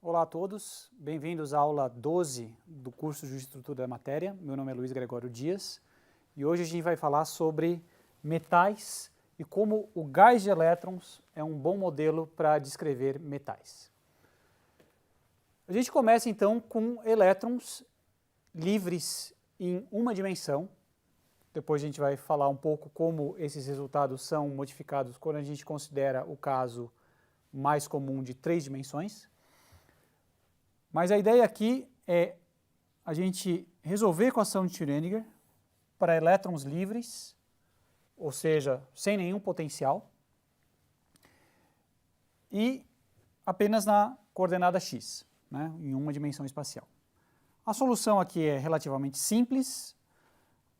Olá a todos, bem-vindos à aula 12 do curso de Estrutura da Matéria. Meu nome é Luiz Gregório Dias e hoje a gente vai falar sobre metais e como o gás de elétrons é um bom modelo para descrever metais. A gente começa então com elétrons livres em uma dimensão. Depois a gente vai falar um pouco como esses resultados são modificados quando a gente considera o caso mais comum de 3 dimensões. Mas a ideia aqui é a gente resolver a equação de Schrödinger para elétrons livres, ou seja, sem nenhum potencial, e apenas na coordenada x, né, em uma dimensão espacial. A solução aqui é relativamente simples.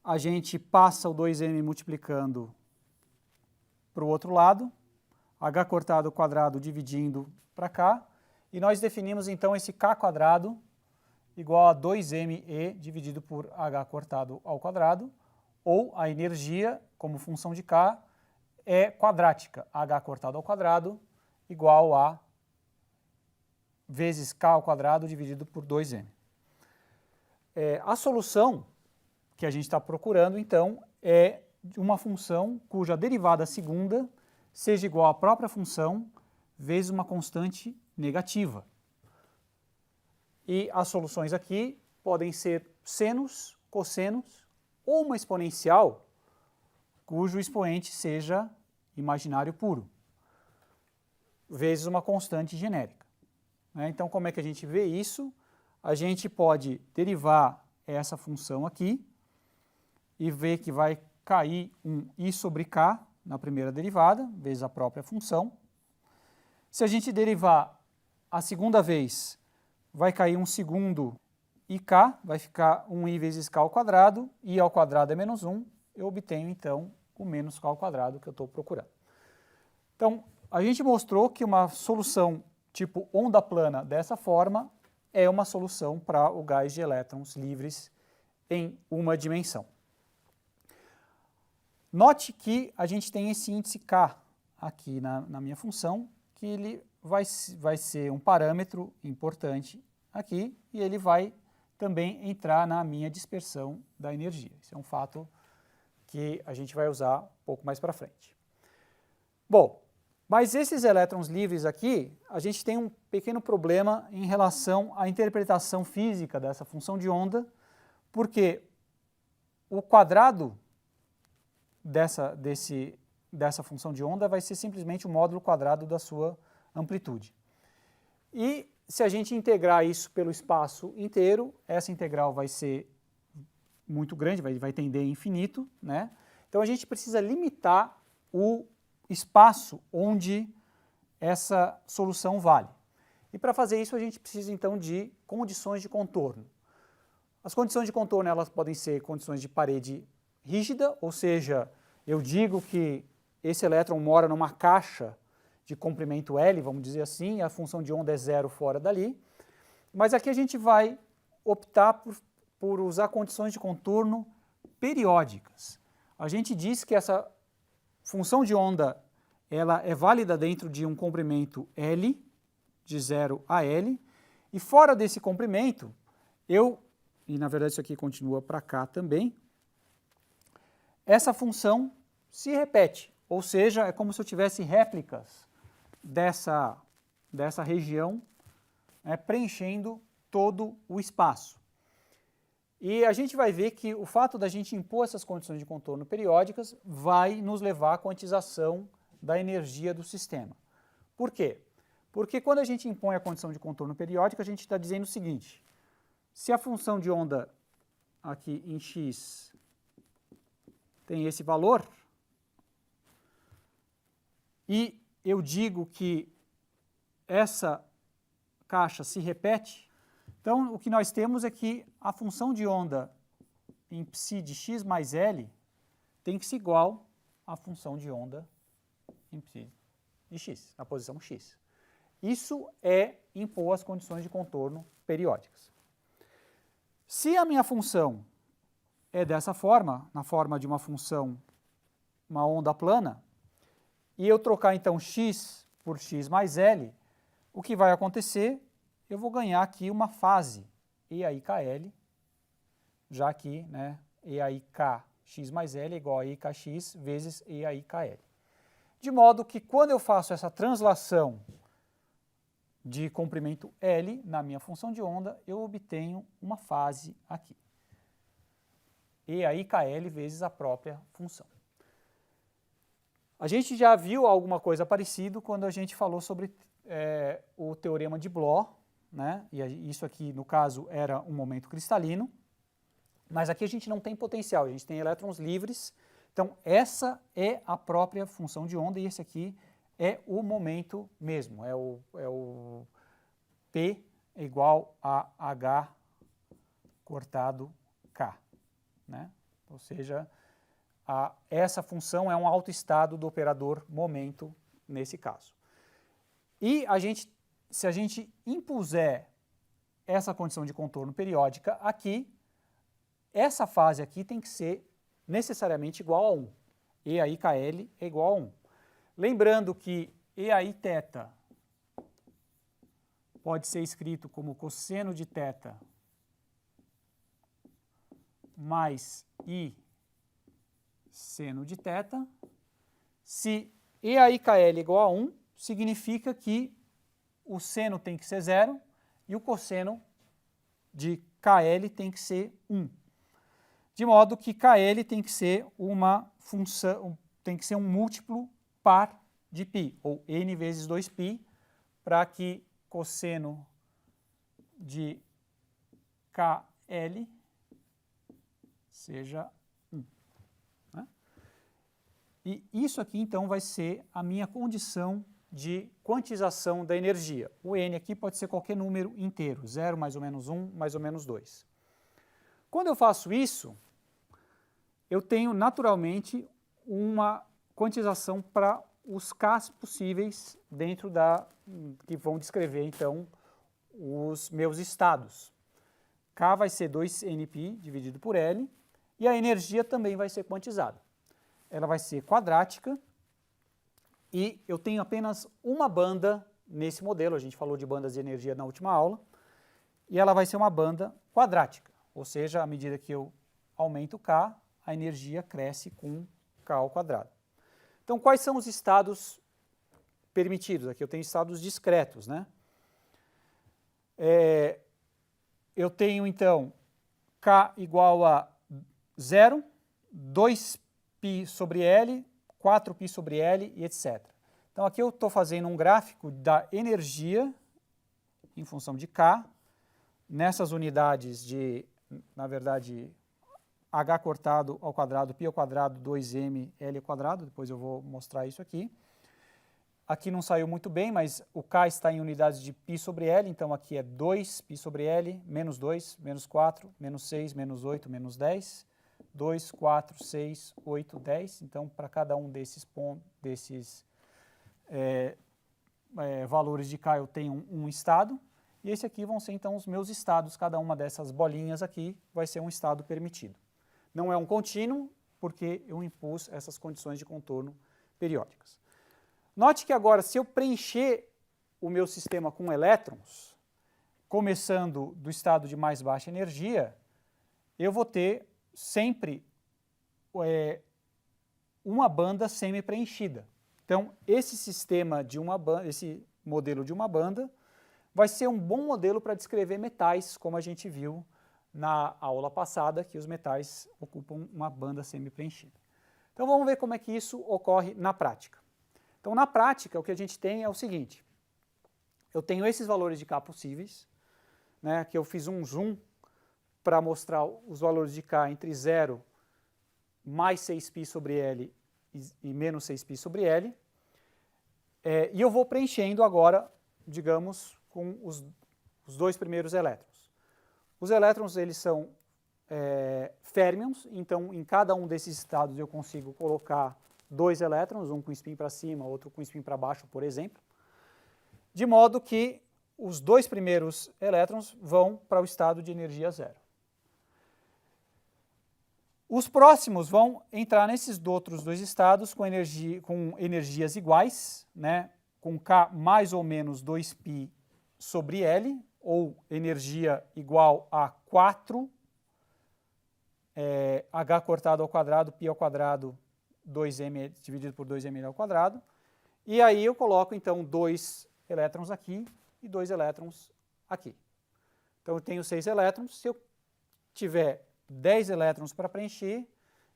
A gente passa o 2m multiplicando para o outro lado, h cortado ao quadrado dividindo para cá, e nós definimos então esse k quadrado igual a 2me dividido por h cortado ao quadrado, ou a energia, como função de k, é quadrática, h cortado ao quadrado igual a vezes k ao quadrado dividido por 2m. A solução que a gente está procurando, então, é uma função cuja derivada segunda seja igual à própria função vezes uma constante negativa. E as soluções aqui podem ser senos, cossenos ou uma exponencial cujo expoente seja imaginário puro, vezes uma constante genérica. Então, como é que a gente vê isso? A gente pode derivar essa função aqui e ver que vai cair um i sobre k na primeira derivada, vezes a própria função. Se a gente derivar a segunda vez, vai cair um segundo ik, vai ficar 1i vezes k ao quadrado, i ao quadrado é menos 1, eu obtenho então o menos k ao quadrado que eu estou procurando. Então, a gente mostrou que uma solução tipo onda plana dessa forma é uma solução para o gás de elétrons livres em uma dimensão. Note que a gente tem esse índice k aqui na minha função, que ele vai ser um parâmetro importante aqui e ele vai também entrar na minha dispersão da energia. Isso é um fato que a gente vai usar um pouco mais para frente. Bom, mas esses elétrons livres aqui, a gente tem um pequeno problema em relação à interpretação física dessa função de onda, porque o quadrado dessa função de onda vai ser simplesmente o módulo quadrado da sua amplitude. E se a gente integrar isso pelo espaço inteiro, essa integral vai ser muito grande, vai tender a infinito, né? Então a gente precisa limitar o espaço onde essa solução vale. E para fazer isso a gente precisa então de condições de contorno. As condições de contorno elas podem ser condições de parede rígida, ou seja, eu digo que esse elétron mora numa caixa de comprimento L, vamos dizer assim, e a função de onda é zero fora dali. Mas aqui a gente vai optar por usar condições de contorno periódicas. A gente diz que essa função de onda ela é válida dentro de um comprimento L, de 0 a L, e fora desse comprimento, e na verdade isso aqui continua para cá também, essa função se repete, ou seja, é como se eu tivesse réplicas dessa região preenchendo todo o espaço. E a gente vai ver que o fato da gente impor essas condições de contorno periódicas vai nos levar à quantização da energia do sistema. Por quê? Porque quando a gente impõe a condição de contorno periódica, a gente está dizendo o seguinte: se a função de onda aqui em x tem esse valor, e eu digo que essa caixa se repete, então o que nós temos é que a função de onda em psi de x mais L tem que ser igual à função de onda em psi de x, na posição x. Isso é impor as condições de contorno periódicas. Se a minha função é dessa forma, na forma de uma função, uma onda plana, e eu trocar então x por x mais L, o que vai acontecer eu vou ganhar aqui uma fase EAIKL, já que, né, EAIKx mais L é igual a EAIKx vezes EAIKL. De modo que quando eu faço essa translação de comprimento L na minha função de onda, eu obtenho uma fase aqui. EAIKL vezes a própria função. A gente já viu alguma coisa parecida quando a gente falou sobre o teorema de Bloch, né? E isso aqui, no caso, era um momento cristalino, mas aqui a gente não tem potencial, a gente tem elétrons livres, então essa é a própria função de onda e esse aqui é o momento mesmo, é o P igual a H cortado K, né? Ou seja, essa função é um autoestado do operador momento nesse caso. E se a gente impuser essa condição de contorno periódica aqui, essa fase aqui tem que ser necessariamente igual a 1. EAIKL é igual a 1. Lembrando que EAIθ pode ser escrito como cosseno de θ mais I seno de θ. Se EAIKL é igual a 1, significa que o seno tem que ser 0 e o cosseno de KL tem que ser 1. De modo que KL tem que ser uma função, tem que ser um múltiplo par de π, ou n vezes 2π, para que cosseno de KL seja 1. Né? E isso aqui, então, vai ser a minha condição de quantização da energia. O n aqui pode ser qualquer número inteiro, 0, mais ou menos 1, mais ou menos 2. Quando eu faço isso, eu tenho naturalmente uma quantização para os Ks possíveis dentro que vão descrever, então, os meus estados. K vai ser 2nπ dividido por L, e a energia também vai ser quantizada. Ela vai ser quadrática, e eu tenho apenas uma banda nesse modelo, a gente falou de bandas de energia na última aula, e ela vai ser uma banda quadrática, ou seja, à medida que eu aumento K, a energia cresce com K ao quadrado. Então, quais são os estados permitidos? Aqui eu tenho estados discretos, né? Eu tenho, então, K igual a 0, 2π sobre L, 4π sobre L e etc. Então, aqui eu estou fazendo um gráfico da energia em função de K, nessas unidades de, na verdade, H cortado ao quadrado, π ao quadrado, 2m, L ao quadrado, depois eu vou mostrar isso aqui. Aqui não saiu muito bem, mas o K está em unidades de π sobre L, então aqui é 2π sobre L, menos 2, menos 4, menos 6, menos 8, menos 10, 2, 4, 6, 8, 10. Então, para cada um desses valores de K eu tenho um estado, e esse aqui vão ser então os meus estados, cada uma dessas bolinhas aqui vai ser um estado permitido. Não é um contínuo, porque eu impus essas condições de contorno periódicas. Note que agora, se eu preencher o meu sistema com elétrons, começando do estado de mais baixa energia, eu vou ter sempre uma banda semi-preenchida. Então, esse sistema de uma banda, esse modelo de uma banda, vai ser um bom modelo para descrever metais, como a gente viu na aula passada, que os metais ocupam uma banda semi-preenchida. Então, vamos ver como é que isso ocorre na prática. Então, na prática, o que a gente tem é o seguinte: eu tenho esses valores de K possíveis, né, que eu fiz um zoom para mostrar os valores de K entre 0 mais 6π sobre L e menos 6π sobre L. E eu vou preenchendo agora, digamos, com os dois primeiros elétrons. Os elétrons, eles são férmions, então em cada um desses estados eu consigo colocar dois elétrons, um com spin para cima, outro com spin para baixo, por exemplo, de modo que os dois primeiros elétrons vão para o estado de energia zero. Os próximos vão entrar nesses outros dois estados com energias iguais, né, com K mais ou menos 2π sobre L, ou energia igual a 4 H cortado ao quadrado, π ao quadrado, 2m dividido por 2ml ao quadrado. E aí eu coloco, então, 2 elétrons aqui e 2 elétrons aqui. Então, eu tenho 6 elétrons. Se eu tiver 10 elétrons para preencher,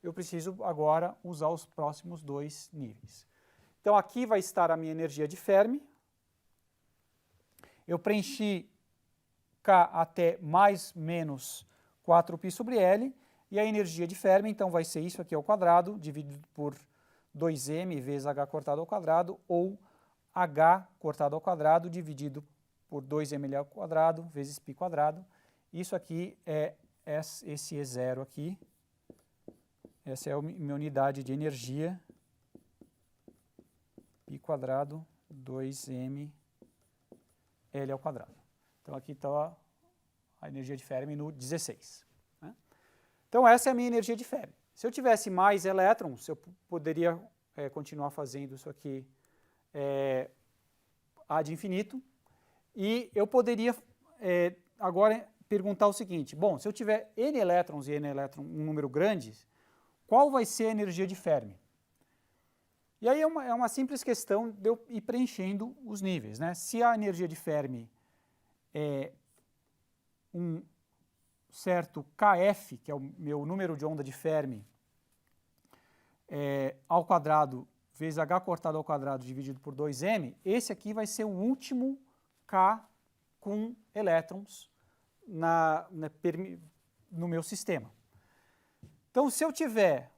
eu preciso agora usar os próximos 2 níveis. Então, aqui vai estar a minha energia de Fermi. Eu preenchi K até mais menos 4π sobre L. E a energia de Fermi, então, vai ser isso aqui ao quadrado, dividido por 2m vezes h cortado ao quadrado, ou h cortado ao quadrado dividido por 2ml ao quadrado vezes π quadrado. Isso aqui é esse E0 aqui. Essa é a minha unidade de energia, π quadrado 2ml ao quadrado. Então, aqui está a energia de Fermi no 16. Né? Então, essa é a minha energia de Fermi. Se eu tivesse mais elétrons, eu poderia continuar fazendo isso aqui ad infinito. E eu poderia agora perguntar o seguinte: bom, se eu tiver n elétrons e n elétrons, um número grande, qual vai ser a energia de Fermi? E aí é uma simples questão de eu ir preenchendo os níveis. Né? Se a energia de Fermi é um certo kF, que é o meu número de onda de Fermi, ao quadrado vezes h cortado ao quadrado dividido por 2m, esse aqui vai ser o último K com elétrons no meu sistema. Então, se eu tiver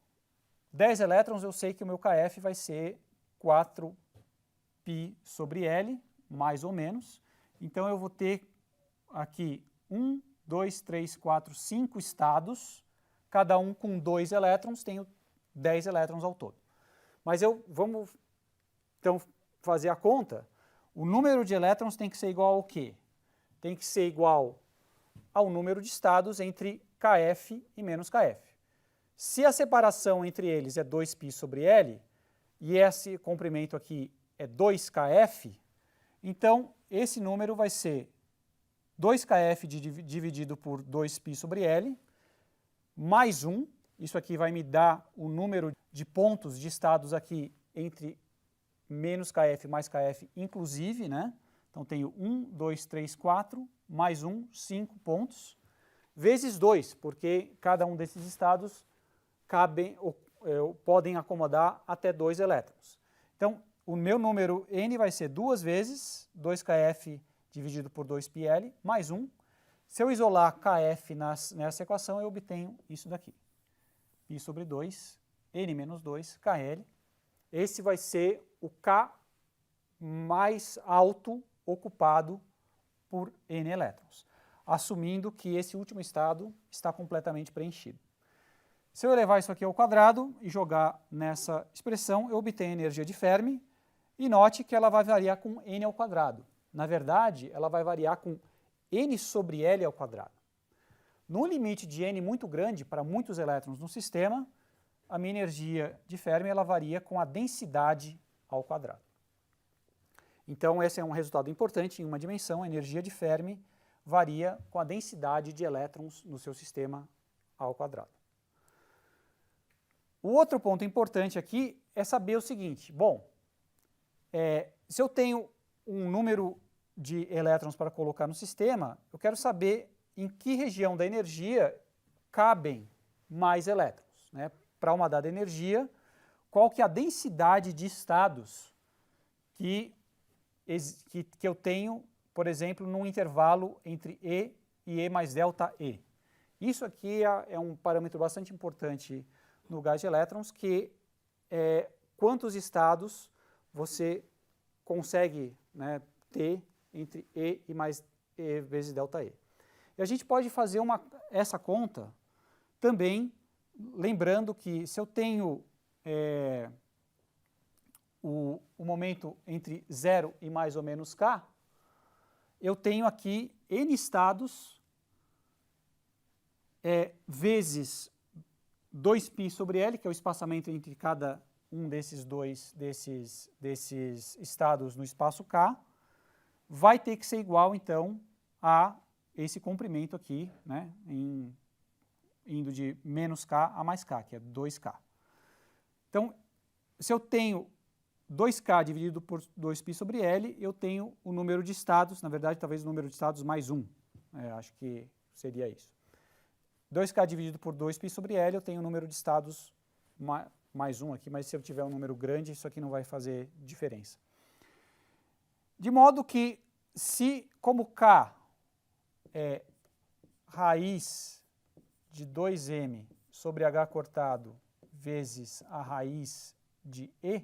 10 elétrons, eu sei que o meu KF vai ser 4π sobre L, mais ou menos. Então, eu vou ter aqui 1, 2, 3, 4, 5 estados, cada um com 2 elétrons, tenho 10 elétrons ao todo. Mas vamos então fazer a conta. O número de elétrons tem que ser igual ao quê? Tem que ser igual ao número de estados entre KF e menos KF. Se a separação entre eles é 2π sobre L, e esse comprimento aqui é 2kF, então esse número vai ser 2kF dividido por 2π sobre L, mais 1, isso aqui vai me dar o número de pontos de estados aqui entre menos KF mais KF inclusive, né? Então tenho 1, 2, 3, 4, mais 1, 5 pontos, vezes 2, porque cada um desses estados podem acomodar até 2 elétrons. Então, o meu número n vai ser 2 vezes 2kF dividido por 2πL, mais 1. Se eu isolar kF nessa equação, eu obtenho isso daqui. π sobre 2, n menos 2, kL. Esse vai ser o K mais alto ocupado por n elétrons, assumindo que esse último estado está completamente preenchido. Se eu elevar isso aqui ao quadrado e jogar nessa expressão, eu obtenho a energia de Fermi, e note que ela vai variar com n ao quadrado. Na verdade, ela vai variar com n sobre L ao quadrado. No limite de n muito grande, para muitos elétrons no sistema, a minha energia de Fermi ela varia com a densidade ao quadrado. Então, esse é um resultado importante em uma dimensão. A energia de Fermi varia com a densidade de elétrons no seu sistema ao quadrado. O outro ponto importante aqui é saber o seguinte: bom, se eu tenho um número de elétrons para colocar no sistema, eu quero saber em que região da energia cabem mais elétrons. Né? Para uma dada energia, qual que é a densidade de estados que eu tenho, por exemplo, num intervalo entre E e E mais delta E. Isso aqui é um parâmetro bastante importante no gás de elétrons, que é quantos estados você consegue, né, ter entre E e mais E vezes delta E. E a gente pode fazer essa conta também, lembrando que se eu tenho o momento entre 0 e mais ou menos K, eu tenho aqui N estados vezes 2π sobre L, que é o espaçamento entre cada um desses estados no espaço K, vai ter que ser igual, então, a esse comprimento aqui, né, indo de menos K a mais K, que é 2K. Então, se eu tenho 2K dividido por 2π sobre L, eu tenho o número de estados, na verdade, talvez o número de estados mais 1. Acho que seria isso. 2K dividido por 2π sobre L, eu tenho o número de estados mais 1 aqui, mas se eu tiver um número grande, isso aqui não vai fazer diferença. De modo que, como K é raiz de 2m sobre h cortado vezes a raiz de E,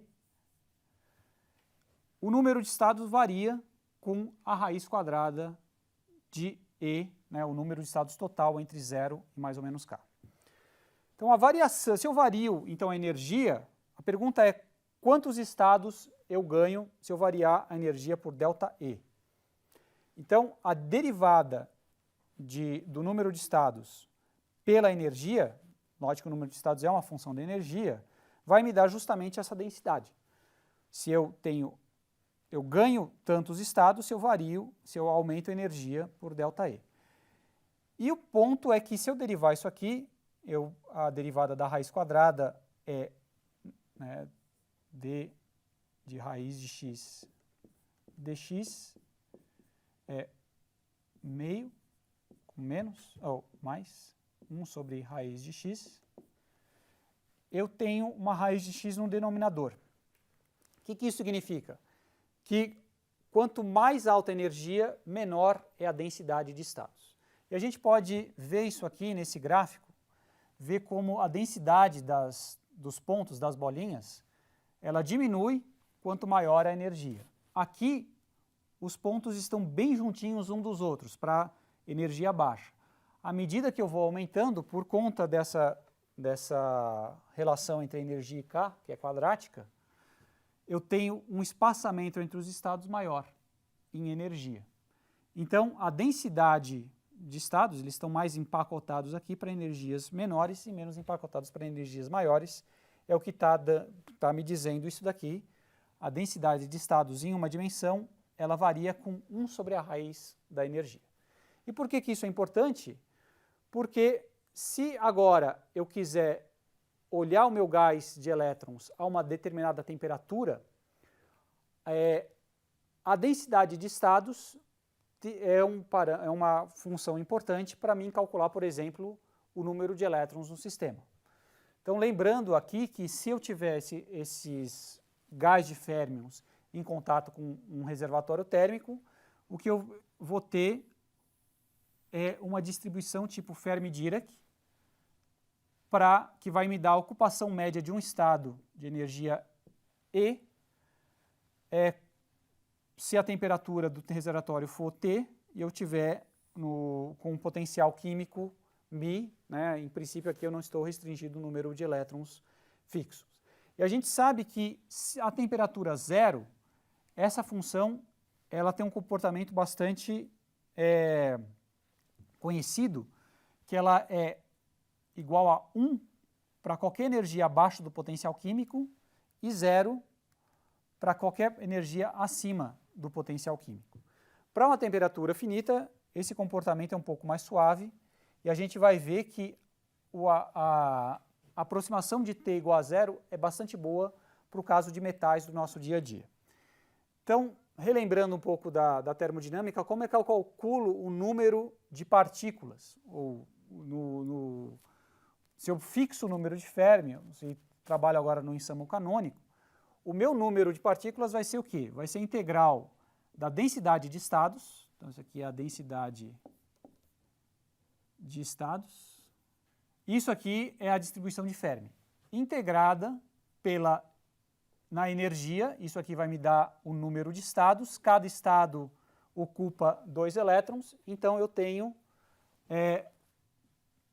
o número de estados varia com a raiz quadrada de E, né, o número de estados total entre 0 e mais ou menos K. Então, a variação, se eu vario então, a energia, a pergunta é quantos estados eu ganho se eu variar a energia por ΔE. Então, a derivada do número de estados pela energia, note que o número de estados é uma função da energia, vai me dar justamente essa densidade. Se eu ganho tantos estados se eu aumento a energia por ΔE. E o ponto é que se eu derivar isso aqui, a derivada da raiz quadrada é, né, d de raiz de x dx é meio com menos, ou mais, 1 sobre raiz de x. Eu tenho uma raiz de x no denominador. O que isso significa? Que quanto mais alta a energia, menor é a densidade de estados. E a gente pode ver isso aqui nesse gráfico, ver como a densidade dos pontos, das bolinhas, ela diminui quanto maior a energia. Aqui, os pontos estão bem juntinhos uns dos outros, para energia baixa. À medida que eu vou aumentando, por conta dessa relação entre a energia e K, que é quadrática, eu tenho um espaçamento entre os estados maior em energia. Então, a densidade de estados, eles estão mais empacotados aqui para energias menores e menos empacotados para energias maiores. É o que está me dizendo isso daqui. A densidade de estados em uma dimensão, ela varia com 1 sobre a raiz da energia. E por que isso é importante? Porque se agora eu quiser olhar o meu gás de elétrons a uma determinada temperatura, a densidade de estados é uma função importante para mim calcular, por exemplo, o número de elétrons no sistema. Então, lembrando aqui que se eu tivesse esses gás de férmions em contato com um reservatório térmico, o que eu vou ter é uma distribuição tipo Fermi-Dirac, que vai me dar a ocupação média de um estado de energia E, se a temperatura do reservatório for T e eu tiver com um potencial químico μ, né, em princípio aqui eu não estou restringido o número de elétrons fixos. E a gente sabe que a temperatura 0, essa função ela tem um comportamento bastante conhecido, que ela é igual a 1 para qualquer energia abaixo do potencial químico e 0 para qualquer energia acima do potencial químico. Para uma temperatura finita, esse comportamento é um pouco mais suave e a gente vai ver que a aproximação de T igual a 0 é bastante boa para o caso de metais do nosso dia a dia. Então, relembrando um pouco da termodinâmica, como é que eu calculo o número de partículas? Se eu fixo o número de férmions e trabalho agora no enxame canônico, o meu número de partículas vai ser o quê? Vai ser a integral da densidade de estados, então isso aqui é a densidade de estados, isso aqui é a distribuição de Fermi, integrada na energia, isso aqui vai me dar o número de estados, cada estado ocupa 2 elétrons, então eu tenho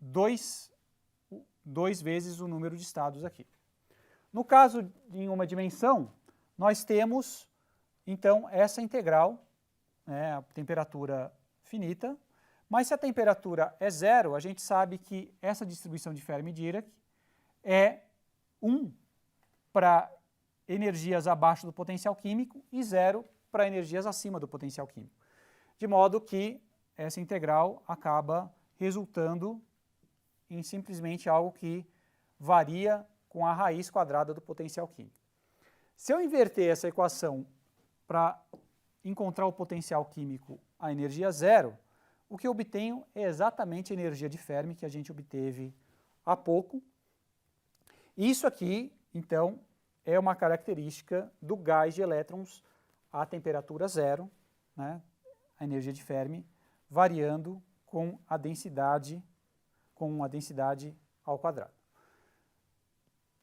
2 vezes o número de estados aqui. No caso em uma dimensão, nós temos, então, essa integral, a temperatura finita, mas se a temperatura é 0, a gente sabe que essa distribuição de Fermi-Dirac é 1 para energias abaixo do potencial químico e 0 para energias acima do potencial químico. De modo que essa integral acaba resultando em simplesmente algo que varia com a raiz quadrada do potencial químico. Se eu inverter essa equação para encontrar o potencial químico a energia zero, o que eu obtenho é exatamente a energia de Fermi que a gente obteve há pouco. Isso aqui, então, é uma característica do gás de elétrons a temperatura zero, né? A energia de Fermi variando com a densidade ao quadrado.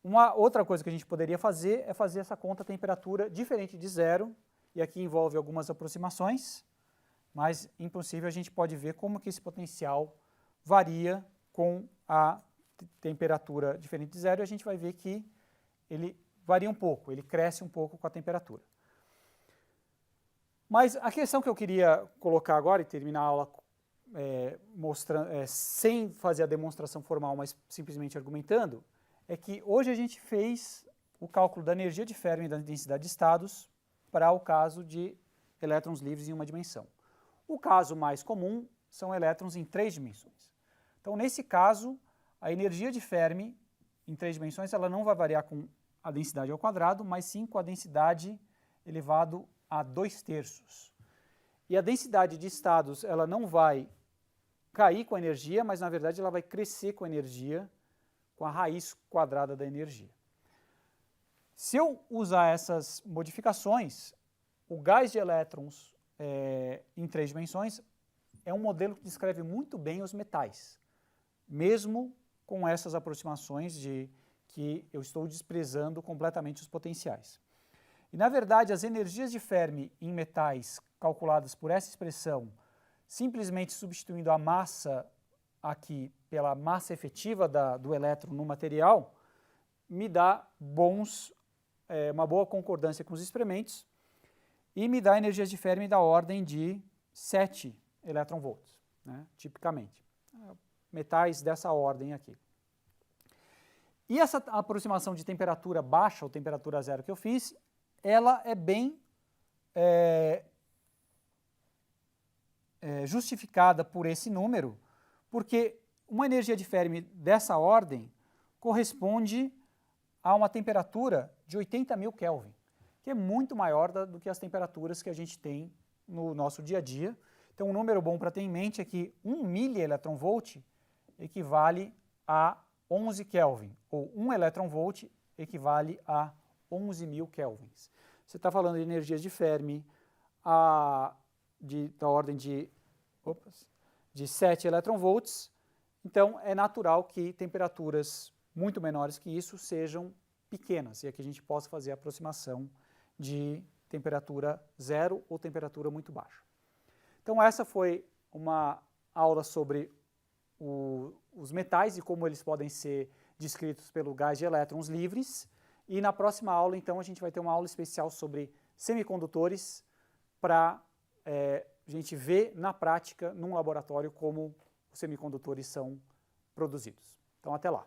Uma outra coisa que a gente poderia fazer é fazer essa conta a temperatura diferente de zero, e aqui envolve algumas aproximações, mas em princípio a gente pode ver como que esse potencial varia com a temperatura diferente de zero, e a gente vai ver que ele varia um pouco, ele cresce um pouco com a temperatura. Mas a questão que eu queria colocar agora e terminar a aula sem fazer a demonstração formal, mas simplesmente argumentando, é que hoje a gente fez o cálculo da energia de Fermi e da densidade de estados para o caso de elétrons livres em uma dimensão. O caso mais comum são elétrons em 3 dimensões. Então, nesse caso, a energia de Fermi em 3 dimensões ela não vai variar com a densidade ao quadrado, mas sim com a densidade elevado a 2/3. E a densidade de estados ela não vai cair com a energia, mas na verdade ela vai crescer com a energia, com a raiz quadrada da energia. Se eu usar essas modificações, o gás de elétrons em 3 dimensões é um modelo que descreve muito bem os metais, mesmo com essas aproximações de que eu estou desprezando completamente os potenciais. E, na verdade, as energias de Fermi em metais calculadas por essa expressão, simplesmente substituindo a massa aqui pela massa efetiva do elétron no material, me dá uma boa concordância com os experimentos e me dá energias de Fermi da ordem de 7 elétron-volts, né, tipicamente. Metais dessa ordem aqui. E essa aproximação de temperatura baixa ou temperatura zero que eu fiz, ela é bem justificada por esse número, porque uma energia de Fermi dessa ordem corresponde a uma temperatura de 80.000 Kelvin, que é muito maior do que as temperaturas que a gente tem no nosso dia a dia. Então, um número bom para ter em mente é que 1 milieletronvolt equivale a 11 Kelvin, ou 1 eletronvolt equivale a 11.000 kelvins. Você está falando de energias de Fermi da ordem de 7 eletronvolts, então é natural que temperaturas muito menores que isso sejam pequenas, e aqui a gente possa fazer a aproximação de temperatura zero ou temperatura muito baixa. Então essa foi uma aula sobre os metais e como eles podem ser descritos pelo gás de elétrons livres, e na próxima aula, então, a gente vai ter uma aula especial sobre semicondutores para a gente ver na prática, num laboratório, como os semicondutores são produzidos. Então, até lá.